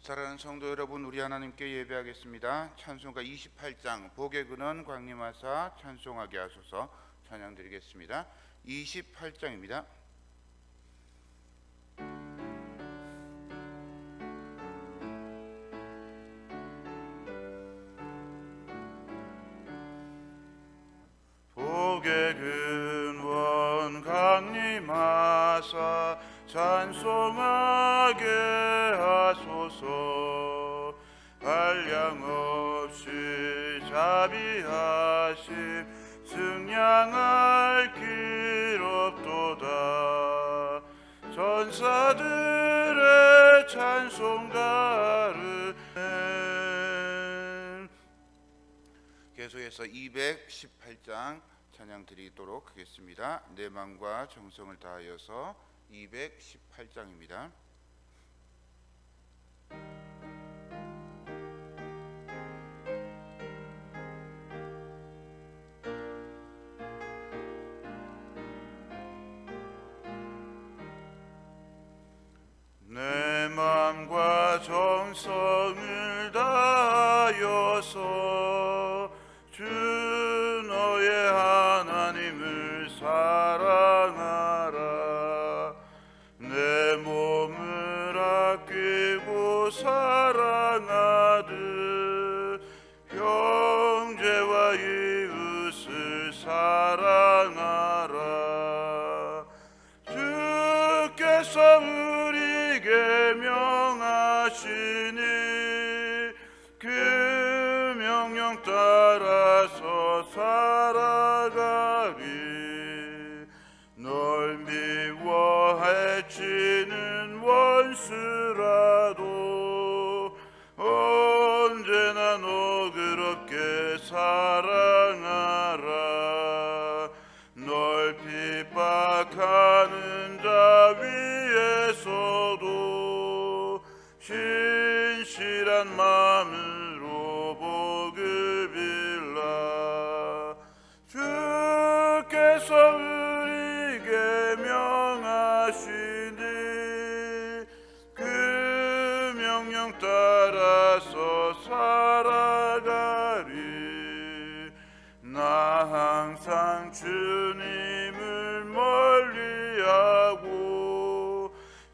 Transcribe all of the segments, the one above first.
사랑하는 성도 여러분, 우리 하나님께 예배하겠습니다. 찬송가 28장 복의 근원 광림하사 찬송하게 하소서 찬양 드리겠습니다. 28장입니다. 복의 근원 광림하사 찬송하게 하소서. 한량없이 자비하심 승량할 길 없도다. 전사들의 찬송가를 계속해서 218장 찬양 드리도록 하겠습니다. 내 마음과 정성을 다하여서 218장입니다. 내 마음과 정성을 다하여서 주 너의 하나님을 사랑하라. 내 몸을 아끼고 사랑하듯 형제와 이웃을 사랑하라. 주께서 우리에게 명하시니 그 명령 따라서 살아가리. 널 미워 해치는 원수라도 언제나 너그럽게 사랑하라. 널 핍박하는 자 위에서도 신실한 마음으로 복을 빌라. 주께서 우리에게 명하시니 그 명령 따라서 살아가리. 나 항상 주님을 멀리하고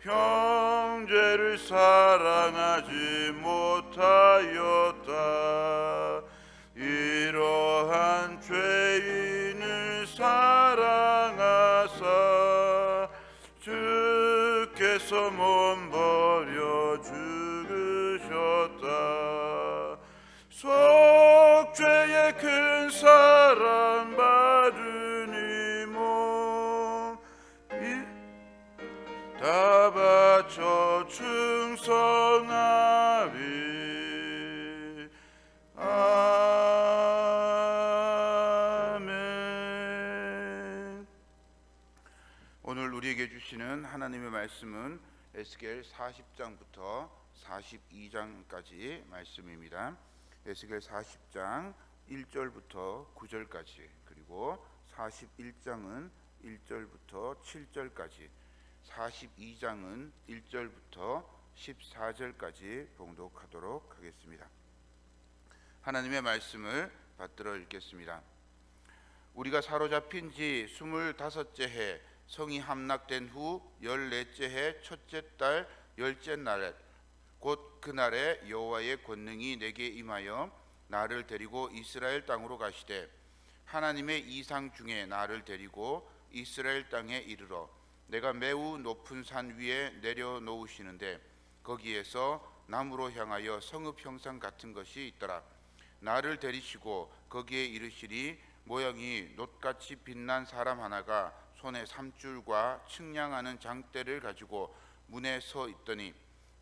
형제를 사랑하지 못하였다. 이러한 죄인을 사랑하사 주께서 몸 버려 죽으셨다. 속죄의 큰 사랑 받으니 몸 다 바쳐 충성하리. 아멘. 오늘 우리에게 주시는 하나님의 말씀은 에스겔 40장부터 42장까지 말씀입니다. 에스겔 40장 1절부터 9절까지, 그리고 41장은 1절부터 7절까지, 42장은 1절부터 14절까지 봉독하도록 하겠습니다. 하나님의 말씀을 받들어 읽겠습니다. 우리가 사로잡힌 지 25째 해 성이 함락된 후 14째 해 첫째 달 10째 날 곧 그날에 여호와의 권능이 내게 임하여 나를 데리고 이스라엘 땅으로 가시되 하나님의 이상 중에 나를 데리고 이스라엘 땅에 이르러 내가 매우 높은 산 위에 내려놓으시는데 거기에서 남으로 향하여 성읍 형상 같은 것이 있더라. 나를 데리시고 거기에 이르시니 모양이 놋같이 빛난 사람 하나가 손에 삼줄과 측량하는 장대를 가지고 문에 서 있더니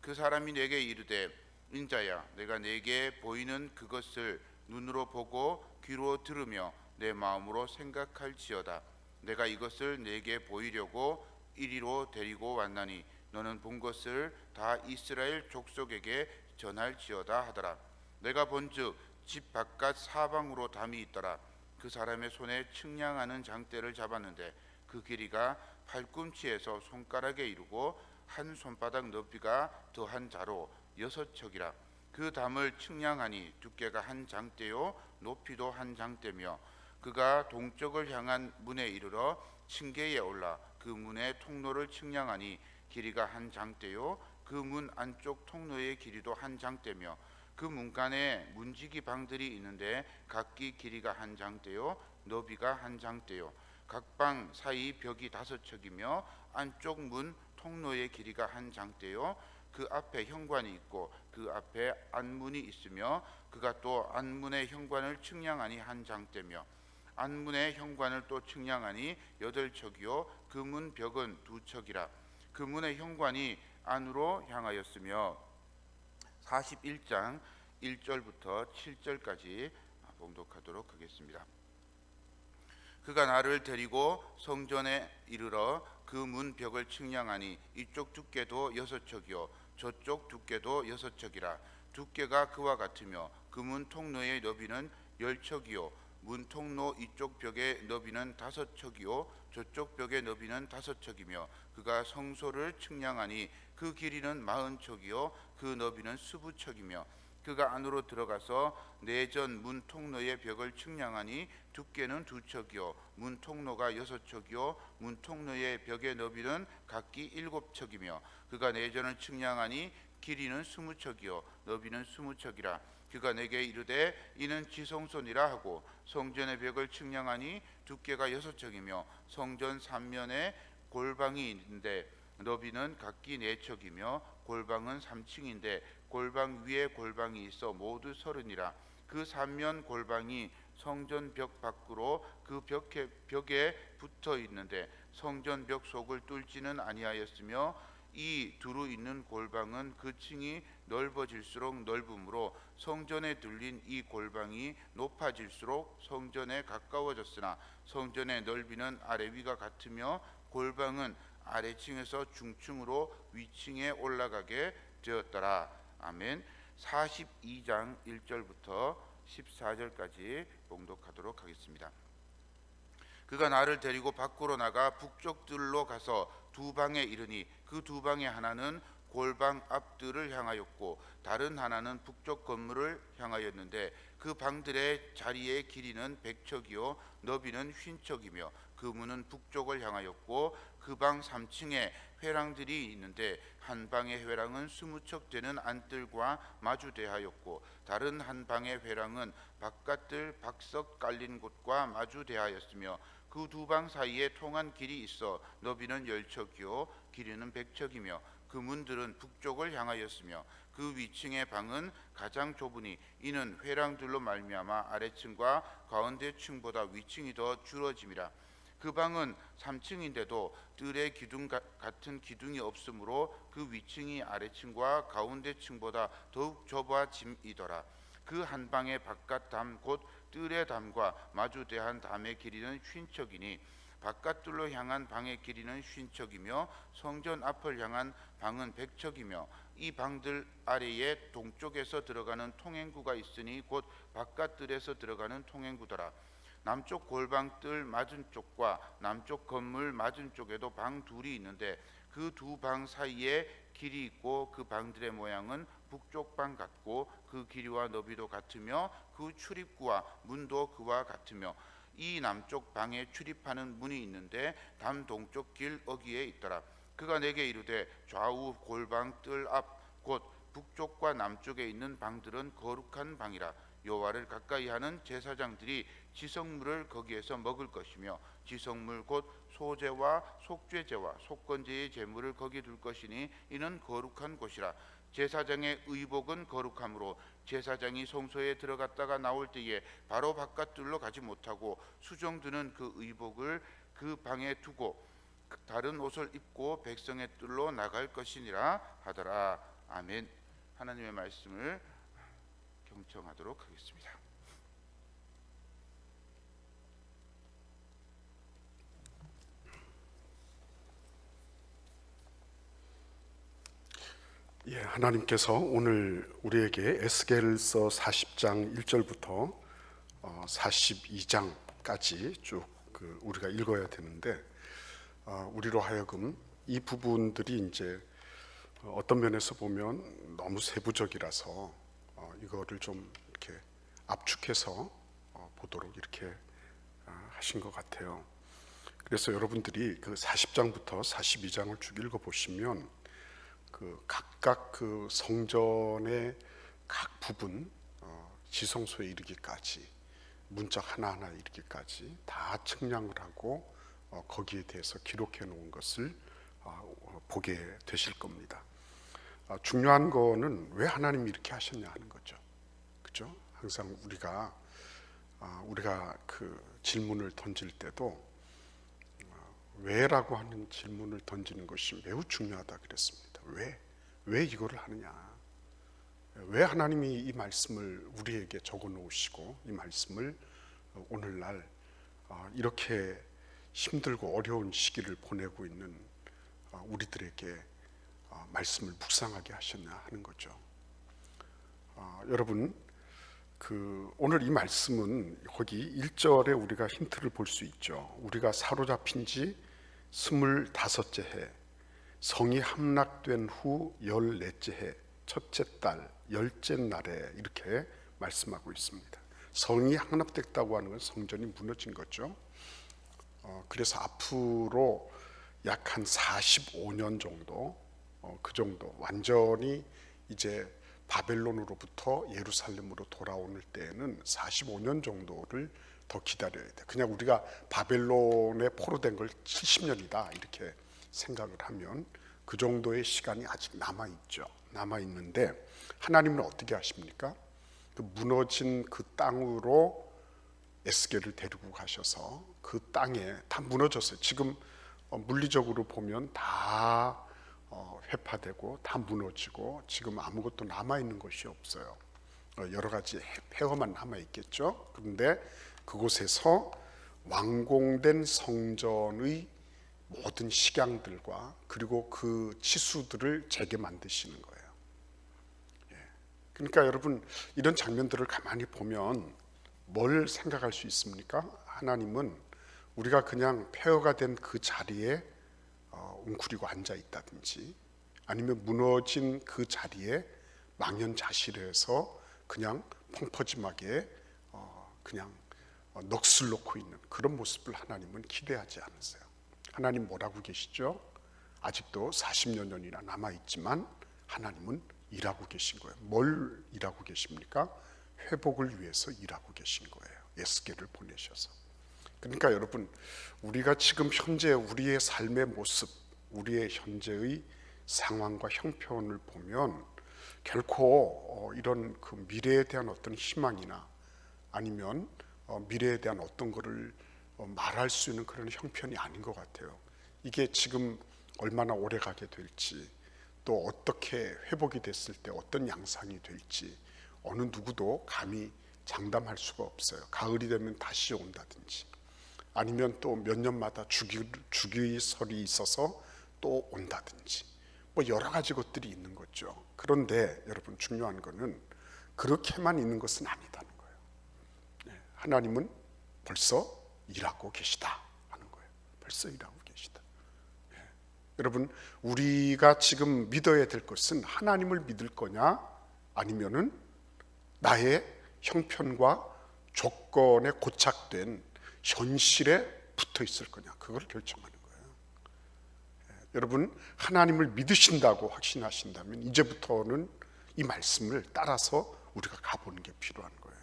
그 사람이 내게 이르되 인자야, 내가 내게 보이는 그것을 눈으로 보고 귀로 들으며 내 마음으로 생각할지어다. 내가 이것을 내게 보이려고 이리로 데리고 왔나니 너는 본 것을 다 이스라엘 족속에게 전할지어다 하더라. 내가 본즉 집 바깥 사방으로 담이 있더라. 그 사람의 손에 측량하는 장대를 잡았는데 그 길이가 팔꿈치에서 손가락에 이르고 한 손바닥 높이가 더한 자로 6척이라. 그 담을 측량하니 두께가 한 장대요 높이도 한 장대며 그가 동쪽을 향한 문에 이르러 층계에 올라 그 문의 통로를 측량하니 길이가 한 장대요 그 문 안쪽 통로의 길이도 한 장대며 그 문간에 문지기 방들이 있는데 각기 길이가 한 장대요 너비가 한 장대요 각 방 사이 벽이 5척이며 안쪽 문 통로의 길이가 한 장대요 그 앞에 현관이 있고 그 앞에 안문이 있으며 그가 또 안문의 현관을 측량하니 한 장대며 안문의 현관을 또 측량하니 8척이요 그 문 벽은 2척이라. 그 문의 현관이 안으로 향하였으며 41장 1절부터 7절까지 봉독하도록 하겠습니다. 그가 나를 데리고 성전에 이르러 그 문 벽을 측량하니 이쪽 두께도 6척이요 저쪽 두께도 6척이라. 두께가 그와 같으며 그 문 통로의 너비는 10척이요 문 통로 이쪽 벽의 너비는 5척이요 저쪽 벽의 너비는 5척이며 그가 성소를 측량하니 그 길이는 40척이요 그 너비는 20척이며 그가 안으로 들어가서 내전 문 통로의 벽을 측량하니 두께는 2척이요 문 통로가 6척이요 문 통로의 벽의 너비는 각기 7척이며 그가 내전을 측량하니 길이는 20척이요 너비는 20척이라. 그가 내게 이르되 이는 지성소니라 하고 성전의 벽을 측량하니 두께가 6척이며 성전 3면에 골방이 있는데 너비는 각기 4척이며 골방은 3층인데 골방 위에 골방이 있어 모두 30이라. 그 3면 골방이 성전 벽 밖으로 그 벽에 붙어 있는데 성전 벽 속을 뚫지는 아니하였으며 이 두루 있는 골방은 그 층이 넓어질수록 넓음으로 성전에 둘린 이 골방이 높아질수록 성전에 가까워졌으나 성전의 넓이는 아래 위가 같으며 골방은 아래층에서 중층으로 위층에 올라가게 되었더라. 아멘. 42장 1절부터 14절까지 봉독하도록 하겠습니다. 그가 나를 데리고 밖으로 나가 북쪽 뜰로 가서 2방에 이르니 그 2방의 하나는 골방 앞뜰을 향하였고 다른 하나는 북쪽 건물을 향하였는데 그 방들의 자리의 길이는 100척이요 너비는 50척이며 그 문은 북쪽을 향하였고 그 방 3층에 회랑들이 있는데 한 방의 회랑은 20척 되는 안뜰과 마주대하였고 다른 한 방의 회랑은 바깥뜰 박석 깔린 곳과 마주대하였으며 그 2방 사이에 통한 길이 있어 너비는 10척이요 길이는 100척이며 그 문들은 북쪽을 향하였으며 그 위층의 방은 가장 좁으니 이는 회랑들로 말미암아 아래층과 가운데 층보다 위층이 더 줄어짐이라. 그 방은 3층인데도 뜰에 기둥 같은 기둥이 없으므로 그 위층이 아래층과 가운데 층보다 더욱 좁아짐이더라. 그 한 방의 바깥 담 곧 뜰의 담과 마주대한 담의 길이는 50척이니 바깥뜰로 향한 방의 길이는 50척이며 성전 앞을 향한 방은 100척이며 이 방들 아래에 동쪽에서 들어가는 통행구가 있으니 곧 바깥뜰에서 들어가는 통행구더라. 남쪽 골방 뜰 맞은 쪽과 남쪽 건물 맞은 쪽에도 방 둘이 있는데 그 2방 사이에 길이 있고 그 방들의 모양은 북쪽 방 같고 그 길이와 너비도 같으며 그 출입구와 문도 그와 같으며 이 남쪽 방에 출입하는 문이 있는데 담 동쪽 길 어귀에 있더라. 그가 내게 이르되 좌우 골방 뜰 앞 곧 북쪽과 남쪽에 있는 방들은 거룩한 방이라. 여호와를 가까이 하는 제사장들이 지성물을 거기에서 먹을 것이며 지성물 곧 소제와 속죄제와 속건제의 제물을 거기 둘 것이니 이는 거룩한 곳이라. 제사장의 의복은 거룩함으로 제사장이 성소에 들어갔다가 나올 때에 바로 바깥뜰로 가지 못하고 수종드는 그 의복을 그 방에 두고 다른 옷을 입고 백성의 뜰로 나갈 것이니라 하더라. 아멘. 하나님의 말씀을 경청하도록 하겠습니다. 예, 하나님께서 오늘 우리에게 에스겔서 40장 1절부터 42장까지 쭉 우리가 읽어야 되는데 우리로 하여금 이 부분들이 이제 어떤 면에서 보면 너무 세부적이라서 이거를 좀 이렇게 압축해서 보도록 이렇게 하신 것 같아요. 그래서 여러분들이 그 40장부터 42장을 쭉 읽어보시면 그 각각 그 성전의 각 부분 지성소에 이르기까지 문짝 하나하나 이르기까지 다 측량을 하고 거기에 대해서 기록해 놓은 것을 보게 되실 겁니다. 중요한 거는 왜 하나님이 이렇게 하셨냐 하는 거죠. 그렇죠? 항상 우리가 그 질문을 던질 때도 왜라고 하는 질문을 던지는 것이 매우 중요하다 그랬습니다. 왜 이거를 하느냐? 왜 하나님이 이 말씀을 우리에게 적어 놓으시고 이 말씀을 오늘날 이렇게 힘들고 어려운 시기를 보내고 있는 우리들에게 말씀을 묵상하게 하셨나 하는 거죠. 여러분, 오늘 이 말씀은 거기 1절에 우리가 힌트를 볼 수 있죠. 우리가 사로잡힌 지 25째 해, 성이 함락된 후 14째 해, 첫째 달 10째 날에 이렇게 말씀하고 있습니다. 성이 함락됐다고 하는 건 성전이 무너진 거죠. 그래서 앞으로 약 한 45년 정도, 그 정도 완전히 이제 바벨론으로부터 예루살렘으로 돌아오는 때에는 45년 정도를 더 기다려야 돼. 그냥 우리가 바벨론에 포로된 걸 70년이다 이렇게 생각을 하면 그 정도의 시간이 아직 남아 있죠. 남아 있는데 하나님은 어떻게 하십니까? 그 무너진 그 땅으로 에스겔을 데리고 가셔서 그 땅에 다 무너졌어요. 지금 물리적으로 보면 다 회파되고 다 무너지고 지금 아무것도 남아있는 것이 없어요. 여러 가지 폐허만 남아있겠죠. 그런데 그곳에서 완공된 성전의 모든 식양들과 그리고 그 치수들을 재게 만드시는 거예요. 그러니까 여러분 이런 장면들을 가만히 보면 뭘 생각할 수 있습니까? 하나님은 우리가 그냥 폐허가 된 그 자리에 웅크리고 앉아 있다든지 아니면 무너진 그 자리에 망연자실해서 그냥 펑퍼짐하게 그냥 넋을 놓고 있는 그런 모습을 하나님은 기대하지 않으세요. 하나님 뭐라고 계시죠? 아직도 40여 년이나 남아있지만 하나님은 일하고 계신 거예요. 뭘 일하고 계십니까? 회복을 위해서 일하고 계신 거예요. 에스겔을 보내셔서. 그러니까 여러분 우리가 지금 현재 우리의 삶의 모습, 우리의 현재의 상황과 형편을 보면 결코 이런 그 미래에 대한 어떤 희망이나 아니면 미래에 대한 어떤 거를 말할 수 있는 그런 형편이 아닌 것 같아요. 이게 지금 얼마나 오래 가게 될지 또 어떻게 회복이 됐을 때 어떤 양상이 될지 어느 누구도 감히 장담할 수가 없어요. 가을이 되면 다시 온다든지 아니면 또 몇 년마다 주기설이 있어서 또 온다든지 뭐 여러 가지 것들이 있는 거죠. 그런데 여러분 중요한 거는 그렇게만 있는 것은 아니다는 거예요. 하나님은 벌써 일하고 계시다 하는 거예요. 벌써 일하고 계시다. 여러분 우리가 지금 믿어야 될 것은 하나님을 믿을 거냐 아니면은 나의 형편과 조건에 고착된 현실에 붙어 있을 거냐 그걸 결정하는 거예요. 여러분 하나님을 믿으신다고 확신하신다면 이제부터는 이 말씀을 따라서 우리가 가보는 게 필요한 거예요.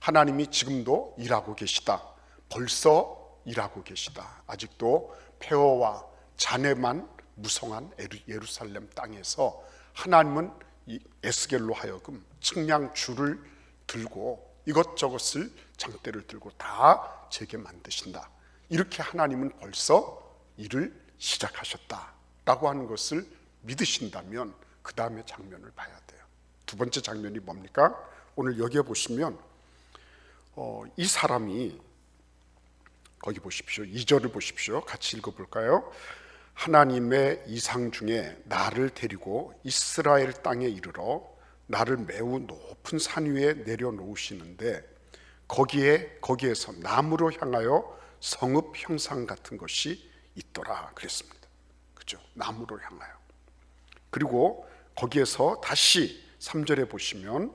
하나님이 지금도 일하고 계시다. 벌써 일하고 계시다. 아직도 폐허와 잔해만 무성한 예루살렘 땅에서 하나님은 이 에스겔로 하여금 측량줄을 들고 이것저것을 장대를 들고 다 재게 만드신다. 이렇게 하나님은 벌써 일을 시작하셨다라고 하는 것을 믿으신다면 그 다음에 장면을 봐야 돼요. 두 번째 장면이 뭡니까? 오늘 여기에 보시면 이 사람이 거기 보십시오. 2절을 보십시오. 같이 읽어볼까요? 하나님의 이상 중에 나를 데리고 이스라엘 땅에 이르러 나를 매우 높은 산 위에 내려놓으시는데 거기에서 나무로 향하여 성읍 형상 같은 것이 있더라 그랬습니다. 그죠? 나무로 향하여. 그리고 거기에서 다시 3절에 보시면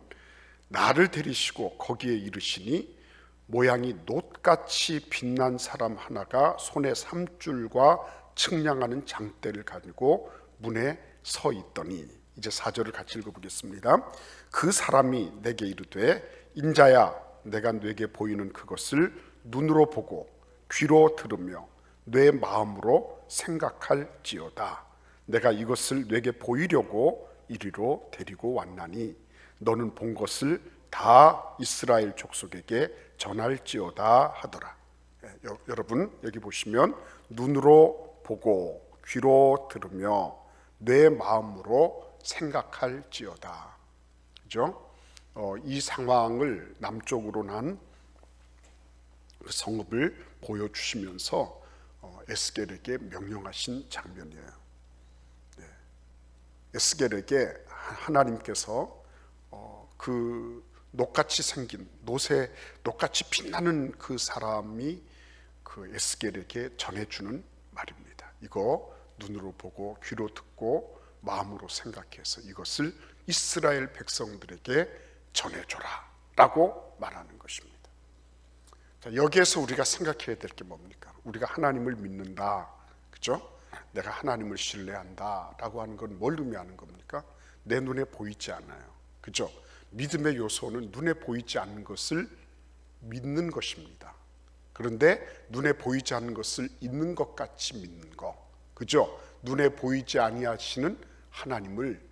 나를 데리시고 거기에 이르시니 모양이 놋같이 빛난 사람 하나가 손에 삼줄과 측량하는 장대를 가지고 문에 서 있더니, 이제 4절을 같이 읽어보겠습니다. 그 사람이 내게 이르되 인자야, 내가 네게 보이는 그것을 눈으로 보고 귀로 들으며 내 마음으로 생각할지어다. 내가 이것을 네게 보이려고 이리로 데리고 왔나니 너는 본 것을 다 이스라엘 족속에게 전할지어다 하더라. 여러분 여기 보시면 눈으로 보고 귀로 들으며 내 마음으로 생각할지어다. 그죠? 이 상황을 남쪽으로 난 그 성읍을 보여주시면서 에스겔에게 명령하신 장면이에요. 에스겔에게 하나님께서 그 녹같이 생긴 놋에 녹같이 빛나는 그 사람이 그 에스겔에게 전해주는 말입니다. 이거 눈으로 보고 귀로 듣고 마음으로 생각해서 이것을 이스라엘 백성들에게 전해줘라 라고 말하는 것입니다. 자, 여기에서 우리가 생각해야 될 게 뭡니까? 우리가 하나님을 믿는다, 그죠? 내가 하나님을 신뢰한다 라고 하는 건 뭘 의미하는 겁니까? 내 눈에 보이지 않아요, 그죠? 믿음의 요소는 눈에 보이지 않는 것을 믿는 것입니다. 그런데 눈에 보이지 않는 것을 있는 것 같이 믿는 거, 그죠? 눈에 보이지 아니하시는 하나님을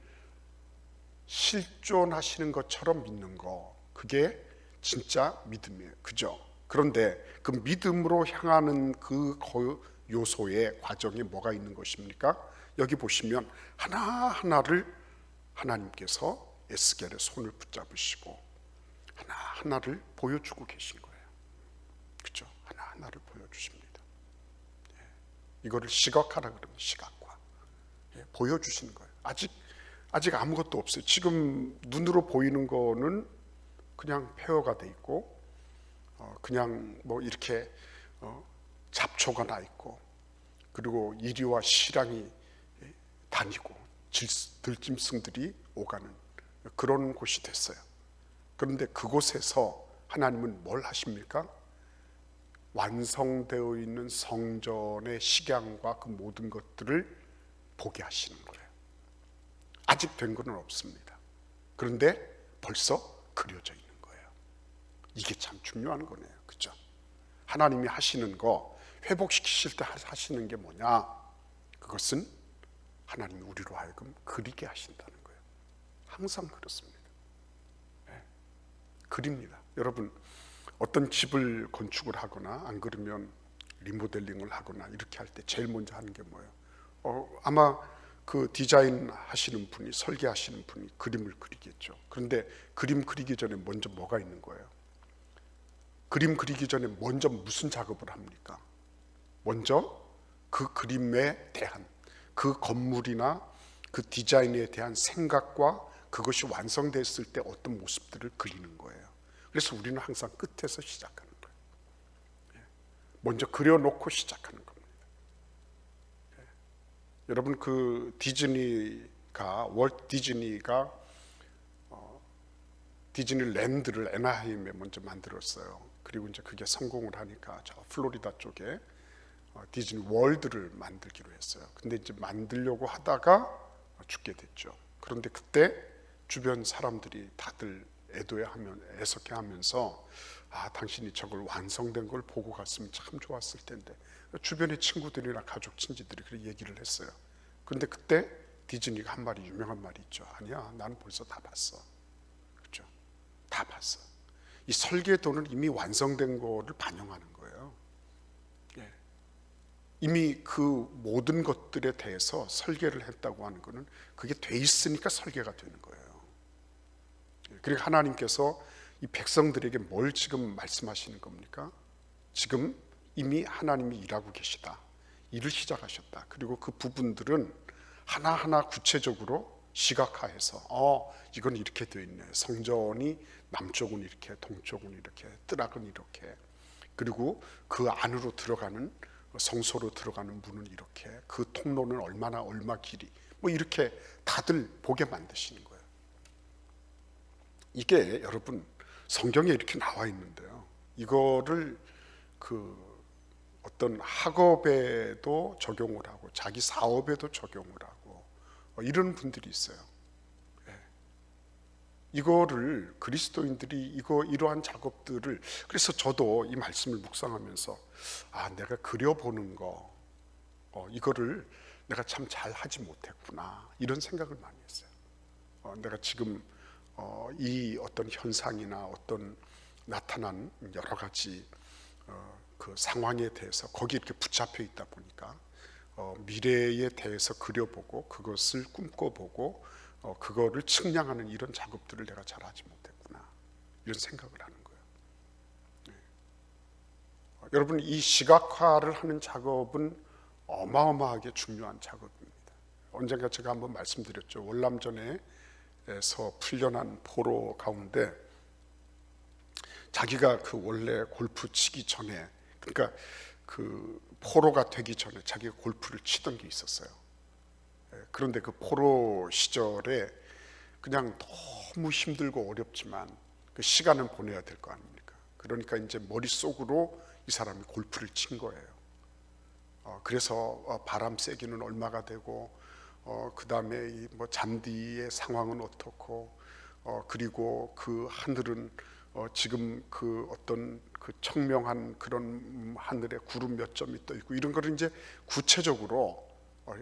실존하시는 것처럼 믿는 거, 그게 진짜 믿음이에요, 그죠? 그런데 그 믿음으로 향하는 그 요소의 과정에 뭐가 있는 것입니까? 여기 보시면 하나하나를 하나님께서 에스겔의 손을 붙잡으시고 하나하나를 보여주고 계신 거예요, 그죠? 하나하나를 보여주십니다. 이거를 시각화라 그러면 시각화, 보여주시는 거예요. 아직 아무것도 없어요. 지금 눈으로 보이는 거는 그냥 폐허가 돼 있고 그냥 뭐 이렇게 잡초가 나 있고, 그리고 이리와 시랑이 다니고 들짐승들이 오가는 그런 곳이 됐어요. 그런데 그곳에서 하나님은 뭘 하십니까? 완성되어 있는 성전의 식양과 그 모든 것들을 보게 하시는 거예요. 아직 된 건 없습니다. 그런데 벌써 그려져 있는 거예요. 이게 참 중요한 거네요, 그죠? 하나님이 하시는 거, 회복시키실 때 하시는 게 뭐냐? 그것은 하나님이 우리로 하여금 그리게 하신다는 거예요. 항상 그렇습니다. 그립니다. 여러분, 어떤 집을 건축을 하거나 안 그러면 리모델링을 하거나 이렇게 할 때 제일 먼저 하는 게 뭐예요? 아마 그 디자인 하시는 분이, 설계하시는 분이 그림을 그리겠죠. 그런데 그림 그리기 전에 먼저 뭐가 있는 거예요? 그림 그리기 전에 먼저 무슨 작업을 합니까? 먼저 그 그림에 대한, 그 건물이나 그 디자인에 대한 생각과 그것이 완성됐을 때 어떤 모습들을 그리는 거예요. 그래서 우리는 항상 끝에서 시작하는 거예요. 먼저 그려놓고 시작하는 겁니다. 여러분, 그 월트 디즈니가 디즈니랜드를 애나하임에 먼저 만들었어요. 그리고 이제 그게 성공을 하니까 저 플로리다 쪽에 디즈니 월드를 만들기로 했어요. 근데 이제 만들려고 하다가 죽게 됐죠. 그런데 그때 주변 사람들이 다들 애석해하면서 당신이 저걸 완성된 걸 보고 갔으면 참 좋았을 텐데, 주변의 친구들이나 가족 친지들이 그렇게 얘기를 했어요. 그런데 그때 디즈니가 한 말이, 유명한 말이 있죠. 아니야, 나는 벌써 다 봤어, 그렇죠? 다 봤어. 이 설계도는 이미 완성된 거를 반영하는 거예요. 이미 그 모든 것들에 대해서 설계를 했다고 하는 것은 그게 돼 있으니까 설계가 되는 거예요. 그리고 하나님께서 이 백성들에게 뭘 지금 말씀하시는 겁니까? 지금 이미 하나님이 일하고 계시다, 일을 시작하셨다. 그리고 그 부분들은 하나하나 구체적으로 시각화해서 이건 이렇게 되어 있네. 성전이 남쪽은 이렇게, 동쪽은 이렇게, 뜰학은 이렇게, 그리고 그 안으로 들어가는, 성소로 들어가는 문은 이렇게, 그 통로는 얼마 길이, 뭐 이렇게 다들 보게 만드시는 거예요. 이게 여러분 성경에 이렇게 나와 있는데요, 이거를 어떤 학업에도 적용을 하고 자기 사업에도 적용을 하고 이런 분들이 있어요. 이거를 그리스도인들이 이러한 작업들을, 그래서 저도 이 말씀을 묵상하면서 내가 그려보는 거 이거를 내가 참 잘 하지 못했구나, 이런 생각을 많이 했어요. 내가 지금 이 어떤 현상이나 어떤 나타난 여러 가지 그 상황에 대해서 거기에 이렇게 붙잡혀 있다 보니까 미래에 대해서 그려보고 그것을 꿈꿔보고 그거를 측량하는 이런 작업들을 내가 잘하지 못했구나, 이런 생각을 하는 거예요. 여러분, 이 시각화를 하는 작업은 어마어마하게 중요한 작업입니다. 언젠가 제가 한번 말씀드렸죠. 월남전에서 풀려난 포로 가운데 자기가 원래 골프 치기 전에, 그러니까 포로가 되기 전에 자기가 골프를 치던 게 있었어요. 그런데 그 포로 시절에 그냥 너무 힘들고 어렵지만 그 시간은 보내야 될 거 아닙니까? 그러니까 이제 머릿속으로 이 사람이 골프를 친 거예요. 그래서 바람 세기는 얼마가 되고, 그 다음에 뭐 잔디의 상황은 어떻고, 그리고 그 하늘은 지금 어떤 청명한 그런 하늘에 구름 몇 점이 떠 있고, 이런 거를 이제 구체적으로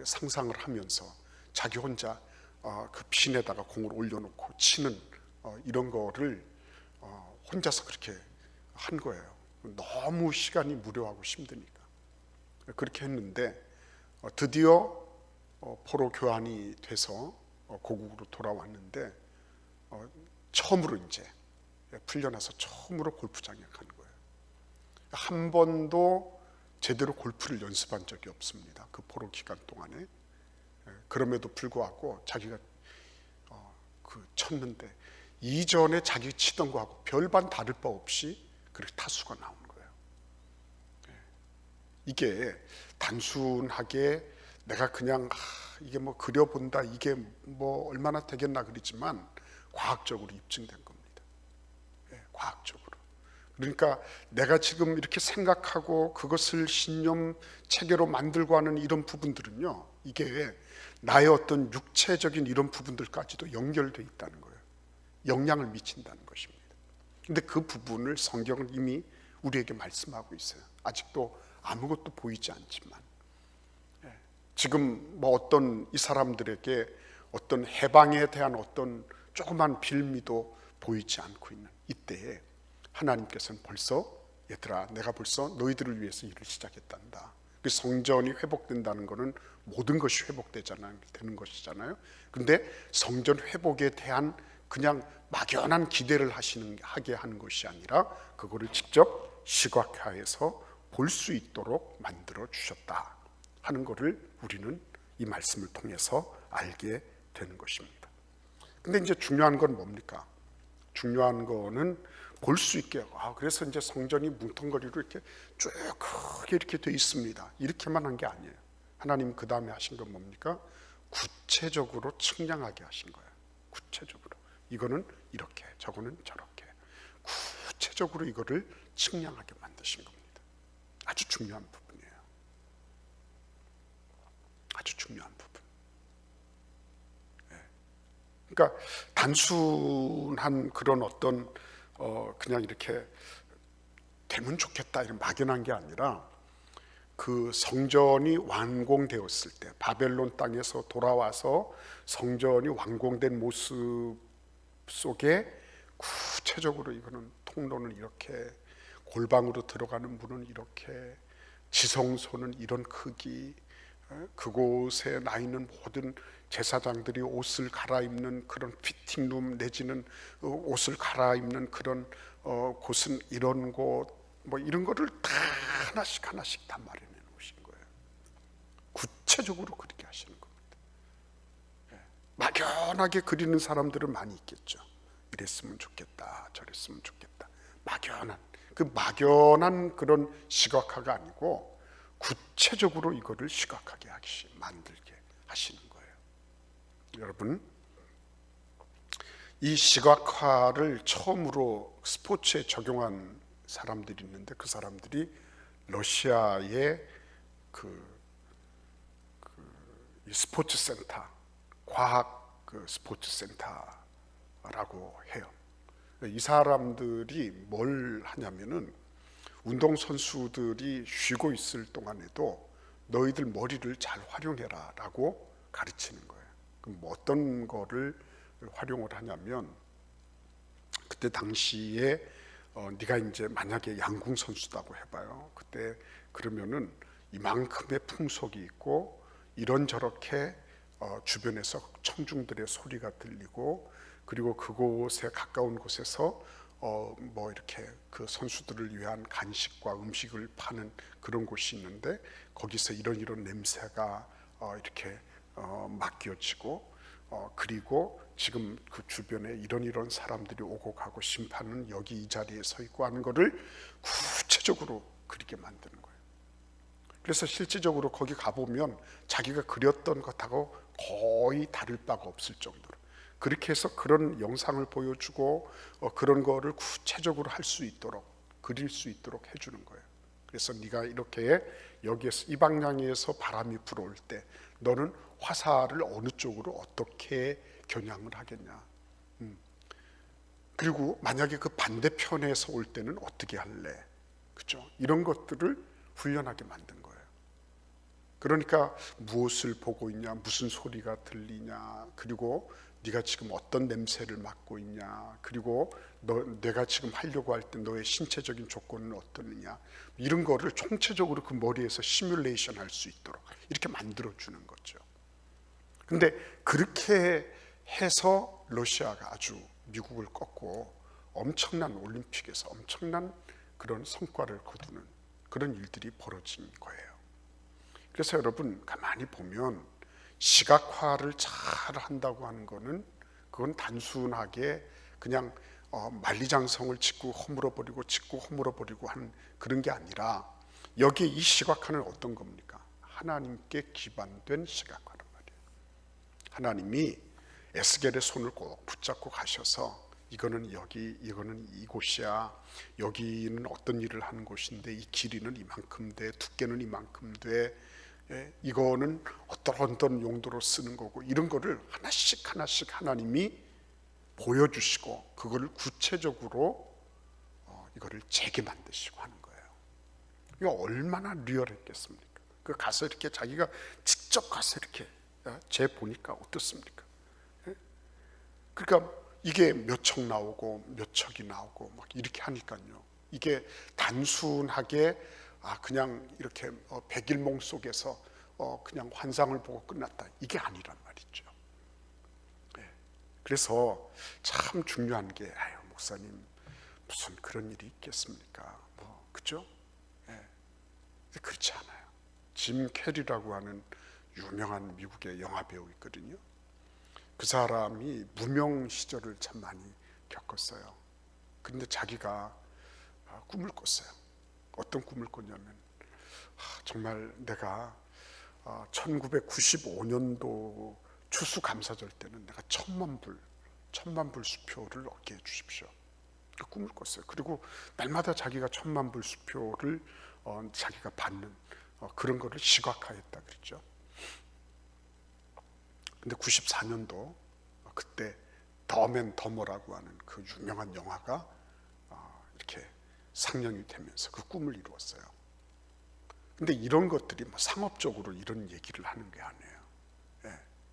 상상을 하면서 자기 혼자 그 핀에다가 공을 올려놓고 치는 이런 거를 혼자서 그렇게 한 거예요. 너무 시간이 무료하고 힘드니까 그렇게 했는데 드디어 포로 교환이 돼서 고국으로 돌아왔는데 처음으로 이제 풀려나서 처음으로 골프장에 간 거예요. 한 번도 제대로 골프를 연습한 적이 없습니다, 그 포로 기간 동안에. 그럼에도 불구하고 자기가 쳤는데 이전에 자기 치던 거하고 별반 다를 바 없이 그렇게 타수가 나오는 거예요. 이게 단순하게 내가 그냥 이게 뭐 그려본다, 이게 뭐 얼마나 되겠나 그러지만 과학적으로 입증된 겁니다. 과학적으로. 그러니까 내가 지금 이렇게 생각하고 그것을 신념 체계로 만들고 하는 이런 부분들은요, 이게 나의 어떤 육체적인 이런 부분들까지도 연결되어 있다는 거예요. 영향을 미친다는 것입니다. 근데 그 부분을 성경은 이미 우리에게 말씀하고 있어요. 아직도 아무것도 보이지 않지만 지금 뭐 어떤 이 사람들에게 어떤 해방에 대한 어떤 조그만 빌미도 보이지 않고 있는 이때에 하나님께서는 벌써, 얘들아 내가 벌써 너희들을 위해서 일을 시작했단다. 그 성전이 회복된다는 것은 모든 것이 회복되잖아요, 되는 것이잖아요. 그런데 성전 회복에 대한 그냥 막연한 기대를 하게 하는 것이 아니라 그거를 직접 시각화해서 볼 수 있도록 만들어 주셨다 하는 것을 우리는 이 말씀을 통해서 알게 되는 것입니다. 근데 이제 중요한 건 뭡니까? 중요한 거는 볼 수 있게, 그래서 이제 성전이 뭉텅거리로 이렇게 쭉 크게 이렇게 돼 있습니다, 이렇게만 한 게 아니에요. 하나님 그 다음에 하신 건 뭡니까? 구체적으로 측량하게 하신 거예요. 구체적으로 이거는 이렇게, 저거는 저렇게, 구체적으로 이거를 측량하게 만드신 겁니다. 아주 중요한 부분이에요. 아주 중요한 부분. 그러니까 단순한 그런 어떤 그냥 이렇게 되면 좋겠다 이런 막연한 게 아니라 그 성전이 완공되었을 때, 바벨론 땅에서 돌아와서 성전이 완공된 모습 속에 구체적으로 이거는 통로는 이렇게, 골방으로 들어가는 문은 이렇게, 지성소는 이런 크기, 그곳에 나 있는 모든 제사장들이 옷을 갈아입는 그런 피팅룸 내지는 옷을 갈아입는 그런 곳은 이런 곳, 뭐 이런 거를 다 하나씩 다 마련해 놓으신 거예요. 구체적으로 그렇게 하시는 겁니다. 막연하게 그리는 사람들은 많이 있겠죠. 이랬으면 좋겠다, 저랬으면 좋겠다, 막연한 그런 시각화가 아니고 구체적으로 이거를 시각하게 만들게 하시는 거예요. 여러분, 이 시각화를 처음으로 스포츠에 적용한 사람들이 있는데 그 사람들이 러시아의 이 스포츠 센터, 과학 스포츠 센터라고 해요. 이 사람들이 뭘 하냐면은 운동 선수들이 쉬고 있을 동안에도 너희들 머리를 잘 활용해라라고 가르치는 거예요. 그럼 뭐 어떤 거를 활용을 하냐면, 그때 당시에 네가 이제 만약에 양궁 선수다고 해봐요. 그때 그러면은 이만큼의 풍속이 있고 이런저렇게 주변에서 청중들의 소리가 들리고, 그리고 그곳에 가까운 곳에서 뭐 이렇게 그 선수들을 위한 간식과 음식을 파는 그런 곳이 있는데 거기서 이런 냄새가 이렇게 맡겨지고, 그리고 지금 그 주변에 이런 사람들이 오고 가고 심판은 여기 이 자리에 서 있고 하는 거를 구체적으로 그리게 만드는 거예요. 그래서 실질적으로 거기 가보면 자기가 그렸던 것하고 거의 다를 바가 없을 정도로 그렇게 해서 그런 영상을 보여주고 그런 거를 구체적으로 할 수 있도록, 그릴 수 있도록 해주는 거예요. 그래서 네가 이렇게 여기에서 이 방향에서 바람이 불어올 때 너는 화살을 어느 쪽으로 어떻게 겨냥을 하겠냐, 그리고 만약에 그 반대편에서 올 때는 어떻게 할래, 그죠? 이런 것들을 훈련하게 만든 거예요. 그러니까 무엇을 보고 있냐, 무슨 소리가 들리냐, 그리고 네가 지금 어떤 냄새를 맡고 있냐, 그리고 내가 지금 하려고 할 때 너의 신체적인 조건은 어떠느냐, 이런 거를 총체적으로 그 머리에서 시뮬레이션 할 수 있도록 이렇게 만들어 주는 거죠. 근데 그렇게 해서 러시아가 아주 미국을 꺾고 엄청난 올림픽에서 엄청난 그런 성과를 거두는 그런 일들이 벌어진 거예요. 그래서 여러분 가만히 보면 시각화를 잘 한다고 하는 거는 그건 단순하게 그냥 만리장성을 짓고 허물어버리고 짓고 허물어버리고 하는 그런 게 아니라, 여기 이 시각화는 어떤 겁니까? 하나님께 기반된 시각화란 말이에요. 하나님이 에스겔의 손을 꼭 붙잡고 가셔서 이거는 여기, 이거는 이곳이야, 여기는 어떤 일을 하는 곳인데 이 길이는 이만큼 돼, 두께는 이만큼 돼, 이거는 어떤 용도로 쓰는 거고, 이런 거를 하나씩 하나님이 보여주시고 그거를 구체적으로 이거를 재게 만드시고 하는 거예요. 이거 얼마나 리얼했겠습니까? 그 가서 이렇게 자기가 직접 가서 이렇게 재 보니까 어떻습니까? 그러니까 이게 몇 척 나오고 몇 척이 나오고 막 이렇게 하니까요, 이게 단순하게 그냥 이렇게 백일몽 속에서 그냥 환상을 보고 끝났다, 이게 아니란 말이죠. 그래서 참 중요한 게, 목사님 무슨 그런 일이 있겠습니까? 그죠? 그렇지 않아요. 짐 캐리라고 하는 유명한 미국의 영화 배우 있거든요. 그 사람이 무명 시절을 참 많이 겪었어요. 그런데 자기가 꿈을 꿨어요. 어떤 꿈을 꿨냐면, 정말 내가 1995년도 추수감사절 때는 내가 1,000만 불 수표를 얻게 해주십시오. 그 꿈을 꿨어요. 그리고 날마다 자기가 1,000만 불 수표를 자기가 받는 그런 거를 시각화했다 그랬죠. 근데 94년도 그때 더맨 더머라고 하는 그 유명한 영화가 이렇게 상영이 되면서 그 꿈을 이루었어요. 근데 이런 것들이 상업적으로 이런 얘기를 하는 게 아니에요.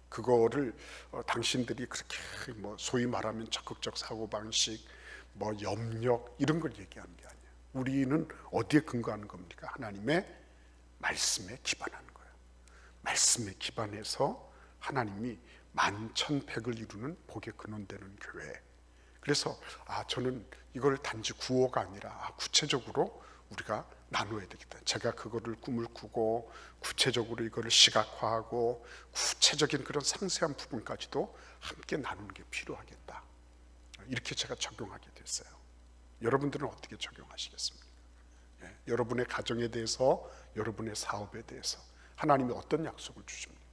그거를 당신들이 그렇게 소위 말하면 적극적 사고방식, 염력 이런 걸 얘기하는 게 아니에요. 우리는 어디에 근거하는 겁니까? 하나님의 말씀에 기반하는 거예요. 말씀에 기반해서 하나님이 만천백을 이루는 복의 근원되는 교회. 그래서 저는 이걸 단지 구호가 아니라 구체적으로 우리가 나눠야 되겠다. 제가 그거를 꿈을 꾸고 구체적으로 이거를 시각화하고 구체적인 그런 상세한 부분까지도 함께 나누는 게 필요하겠다. 이렇게 제가 적용하게 됐어요. 여러분들은 어떻게 적용하시겠습니까? 여러분의 가정에 대해서, 여러분의 사업에 대해서 하나님이 어떤 약속을 주십니까?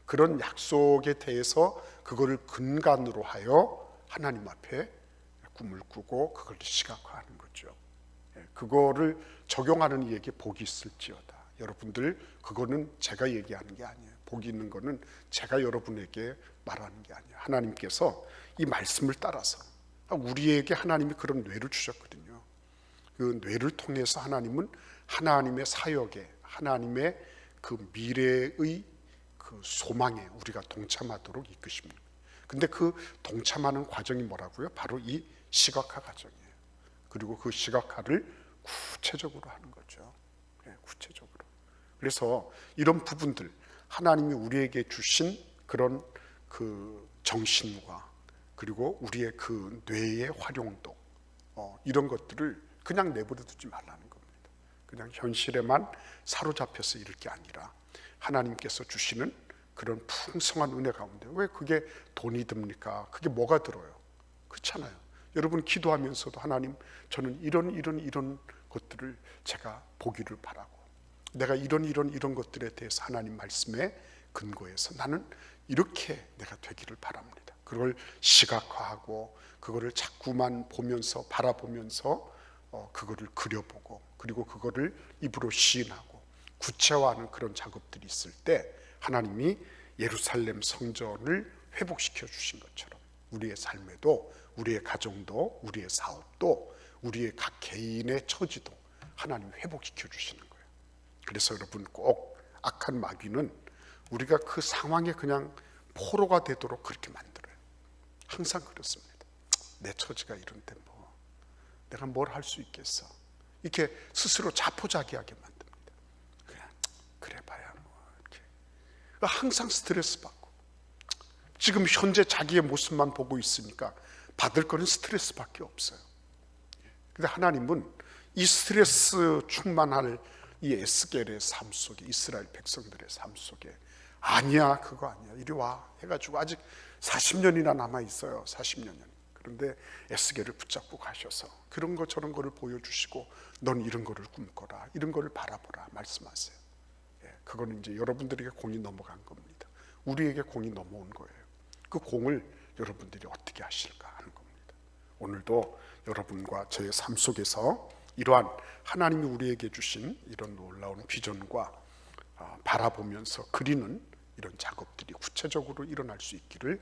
그런 약속에 대해서 그거를 근간으로 하여 하나님 앞에 꿈을 꾸고 그걸 시각화하는 거죠. 그거를 적용하는 이에게 복이 있을지어다. 여러분들, 그거는 제가 얘기하는 게 아니에요. 복이 있는 거는 제가 여러분에게 말하는 게 아니에요. 하나님께서 이 말씀을 따라서 우리에게 하나님이 그런 뇌를 주셨거든요. 그 뇌를 통해서 하나님은 하나님의 사역에, 하나님의 그 미래의 그 소망에 우리가 동참하도록 이끄십니다. 근데 그 동참하는 과정이 뭐라고요? 바로 이 시각화 과정이에요. 그리고 그 시각화를 구체적으로 하는 거죠. 구체적으로. 그래서 이런 부분들, 하나님이 우리에게 주신 그런 그 정신과 그리고 우리의 그 뇌의 활용도, 이런 것들을 그냥 내버려 두지 말라는 겁니다. 그냥 현실에만 사로잡혀서 이럴 게 아니라 하나님께서 주시는 그런 풍성한 은혜 가운데, 왜 그게 돈이 듭니까? 그게 뭐가 들어요? 그렇잖아요. 여러분 기도하면서도 하나님, 저는 이런 것들을 제가 보기를 바라고, 내가 이런 것들에 대해서 하나님 말씀에 근거해서 나는 이렇게 내가 되기를 바랍니다. 그걸 시각화하고 그거를 자꾸만 보면서 바라보면서 그거를 그려보고, 그리고 그거를 입으로 시인하고 구체화하는 그런 작업들이 있을 때 하나님이 예루살렘 성전을 회복시켜 주신 것처럼 우리의 삶에도, 우리의 가정도, 우리의 사업도, 우리의 각 개인의 처지도 하나님이 회복시켜 주시는 거예요. 그래서 여러분, 꼭 악한 마귀는 우리가 그 상황에 그냥 포로가 되도록 그렇게 만들어요. 항상 그렇습니다. 내 처지가 이런데 뭐 내가 뭘 할 수 있겠어, 이렇게 스스로 자포자기하게 만듭니다. 그냥 그래 봐야 뭐 이렇게 항상 스트레스 받고, 지금 현재 자기의 모습만 보고 있으니까 받을 거는 스트레스밖에 없어요. 근데 하나님은 이 스트레스 충만할 이 에스겔의 삶 속에, 이스라엘 백성들의 삶 속에, 아니야 그거 아니야, 이리 와 해가지고 아직 40년이나 남아 있어요. 40년이. 그런데 에스겔을 붙잡고 가셔서 그런 거 저런 거를 보여주시고, 넌 이런 거를 꿈꿔라, 이런 거를 바라보라 말씀하세요. 그거는 이제 여러분들에게 공이 넘어간 겁니다. 우리에게 공이 넘어온 거예요. 그 공을 여러분들이 어떻게 하실까 하는 겁니다. 오늘도 여러분과 저의 삶 속에서 이러한 하나님이 우리에게 주신 이런 놀라운 비전과 바라보면서 그리는 이런 작업들이 구체적으로 일어날 수 있기를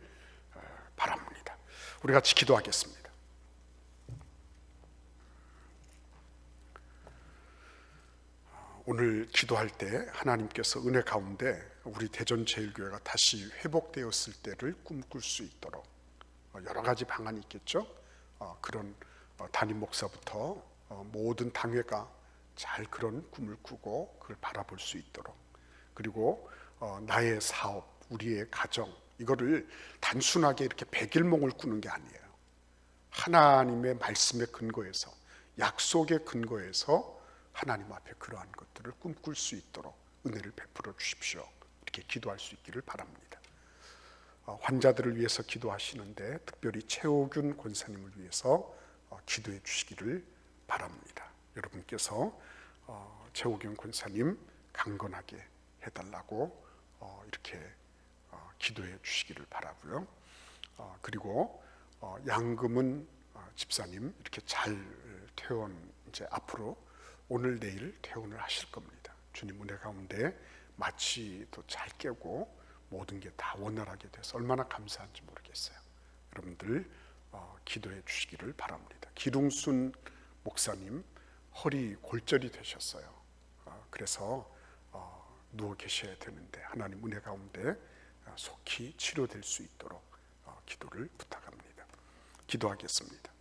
바랍니다. 우리 같이 기도하겠습니다. 오늘 기도할 때 하나님께서 은혜 가운데 우리 대전제일교회가 다시 회복되었을 때를 꿈꿀 수 있도록, 여러 가지 방안이 있겠죠. 그런 담임 목사부터 모든 당회가 잘 그런 꿈을 꾸고 그걸 바라볼 수 있도록, 그리고 나의 사업, 우리의 가정, 이거를 단순하게 이렇게 백일몽을 꾸는 게 아니에요. 하나님의 말씀에 근거해서, 약속에 근거해서 하나님 앞에 그러한 것들을 꿈꿀 수 있도록 은혜를 베풀어 주십시오. 이렇게 기도할 수 있기를 바랍니다. 환자들을 위해서 기도하시는데 특별히 최호균 권사님을 위해서 기도해 주시기를 바랍니다. 여러분께서 최호균 권사님 강건하게 해달라고 이렇게 기도해 주시기를 바라고요. 그리고 양금은 집사님 이렇게 잘 퇴원, 이제 앞으로 오늘 내일 퇴원을 하실 겁니다. 주님 은혜 가운데 마취도 잘 깨고 모든 게 다 원활하게 돼서 얼마나 감사한지 모르겠어요. 여러분들 기도해 주시기를 바랍니다. 기둥순 목사님 허리 골절이 되셨어요. 그래서 누워 계셔야 되는데 하나님 은혜 가운데 속히 치료될 수 있도록 기도를 부탁합니다. 기도하겠습니다.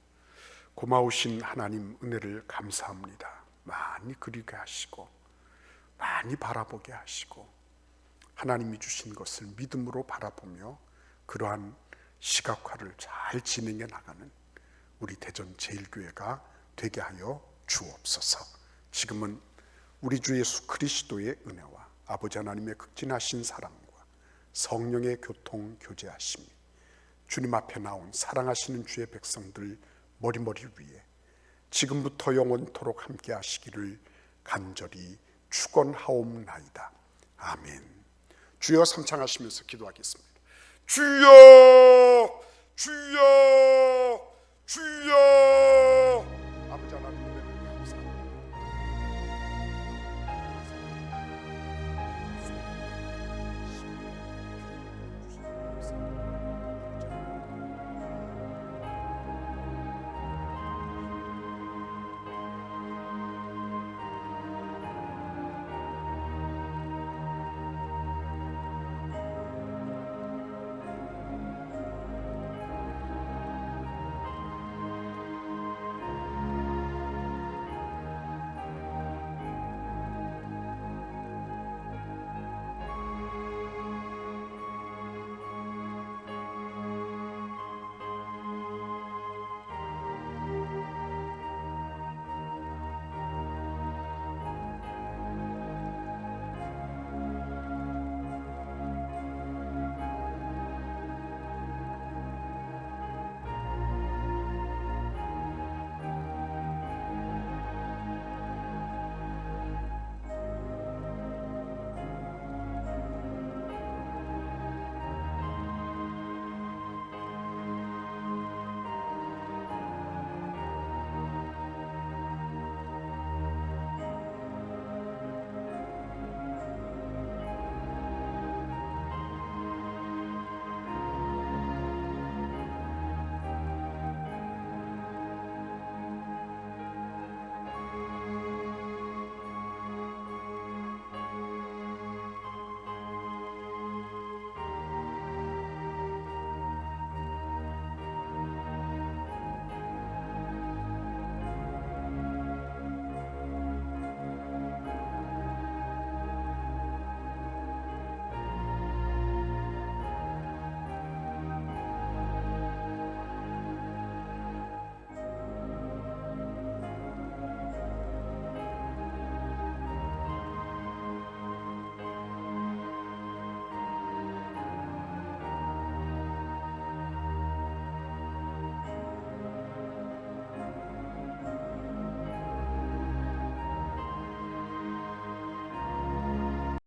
고마우신 하나님 은혜를 감사합니다. 많이 그리게 하시고 많이 바라보게 하시고 하나님이 주신 것을 믿음으로 바라보며 그러한 시각화를 잘 진행해 나가는 우리 대전 제일교회가 되게 하여 주옵소서. 지금은 우리 주 예수 그리스도의 은혜와 아버지 하나님의 극진하신 사랑과 성령의 교통 교제하심이 주님 앞에 나온 사랑하시는 주의 백성들 머리머리 위에 지금부터 영원토록 함께 하시기를 간절히 축원하옵나이다. 아멘. 주여 삼창하시면서 기도하겠습니다. 주여 주여 주여